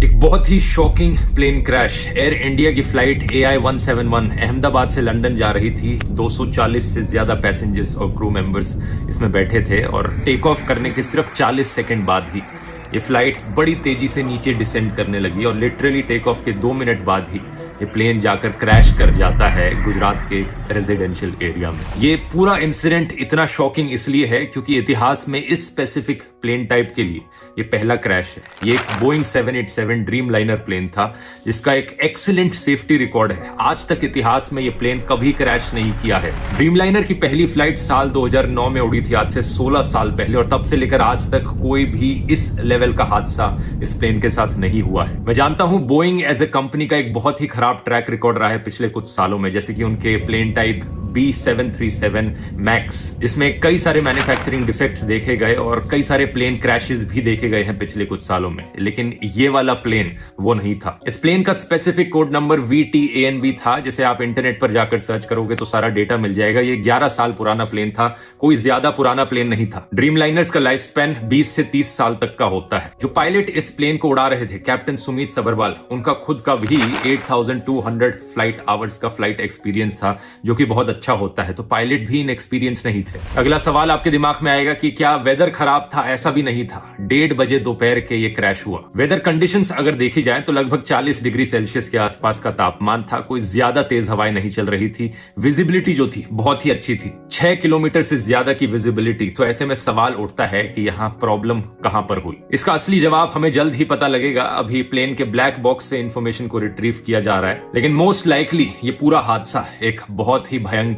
एक बहुत ही shocking plane crash. Air India की फ्लाइट AI-171 अहमदाबाद से लंदन जा रही थी। 240 से ज्यादा पैसेंजर्स और क्रू मेंबर्स इसमें बैठे थे और टेक ऑफ करने के सिर्फ 40 सेकंड बाद ही ये फ्लाइट बड़ी तेजी से नीचे डिसेंड करने लगी और लिटरली टेक ऑफ के 2 मिनट बाद ही ये प्लेन जाकर क्रैश कर जाता है गुजरात के रेजिडेंशियल एरिया में। ये पूरा इंसिडेंट इतना शॉकिंग इसलिए है क्योंकि इतिहास में इस स्पेसिफिक प्लेन टाइप के लिए ये पहला क्रैश है। ये एक बोइंग 787 ड्रीम लाइनर प्लेन था जिसका एक एक्सीलेंट सेफ्टी रिकॉर्ड है। आज तक इतिहास में ये प्लेन कभी क्रैश नहीं किया है। ड्रीम लाइनर की पहली फ्लाइट साल 2009 में उड़ी थी, आज से 16 साल पहले, और तब से लेकर आज तक कोई भी इस लेवल का हादसा इस प्लेन के साथ नहीं हुआ है। मैं जानता हूं बोइंग एज ए कंपनी का एक बहुत ही खराब ट्रैक रिकॉर्ड रहा है पिछले कुछ सालों में, जैसे कि उनके प्लेन टाइप B737 मैक्स, जिसमें कई सारे मैन्युफैक्चरिंग डिफेक्ट्स देखे गए और कई सारे प्लेन क्रैशेस भी देखे गए हैं पिछले कुछ सालों में, लेकिन ये वाला प्लेन वो नहीं था। इस प्लेन का स्पेसिफिक कोड नंबर VTANB था, जिसे आप इंटरनेट पर जाकर सर्च करोगे तो सारा डेटा मिल जाएगा। ये 11 साल पुराना प्लेन था, कोई ज्यादा पुराना प्लेन नहीं था। ड्रीम लाइनर्स का लाइफ स्पैन 20 से 30 साल तक का होता है। जो पायलट इस प्लेन को उड़ा रहे थे, कैप्टन सुमित सबरवाल, उनका खुद का भी 8200 फ्लाइट आवर्स का फ्लाइट एक्सपीरियंस था, जो कि बहुत अच्छा होता है, तो पायलट भी इनएक्सपीरियंस नहीं थे। अगला सवाल आपके दिमाग में आएगा कि क्या वेदर खराब था? ऐसा भी नहीं था। 1:30 बजे दोपहर के ये क्रैश हुआ। वेदर कंडीशंस अगर देखी जाए तो लगभग 40 डिग्री सेल्सियस के आसपास का तापमान था। कोई ज्यादा तेज हवाएं नहीं चल रही थी। विजिबिलिटी जो थी बहुत ही अच्छी थी, 6 किलोमीटर से ज्यादा की विजिबिलिटी। तो ऐसे में सवाल उठता है कि यहाँ प्रॉब्लम कहां पर हुई। इसका असली जवाब हमें जल्द ही पता लगेगा। अभी प्लेन के ब्लैक बॉक्स से इंफॉर्मेशन को रिट्रीव किया जा रहा है, लेकिन मोस्ट लाइकली ये पूरा हादसा एक बहुत ही भयंकर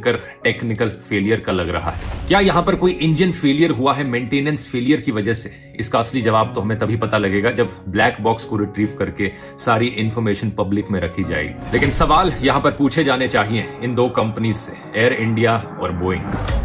टेक्निकल फेलियर का लग रहा है। क्या यहां पर कोई इंजन फेलियर हुआ है मेंटेनेंस फेलियर की वजह से? इसका असली जवाब तो हमें तभी पता लगेगा जब ब्लैक बॉक्स को रिट्रीव करके सारी इंफॉर्मेशन पब्लिक में रखी जाएगी। लेकिन सवाल यहां पर पूछे जाने चाहिए इन दो कंपनीज से, एयर इंडिया और बोइंग।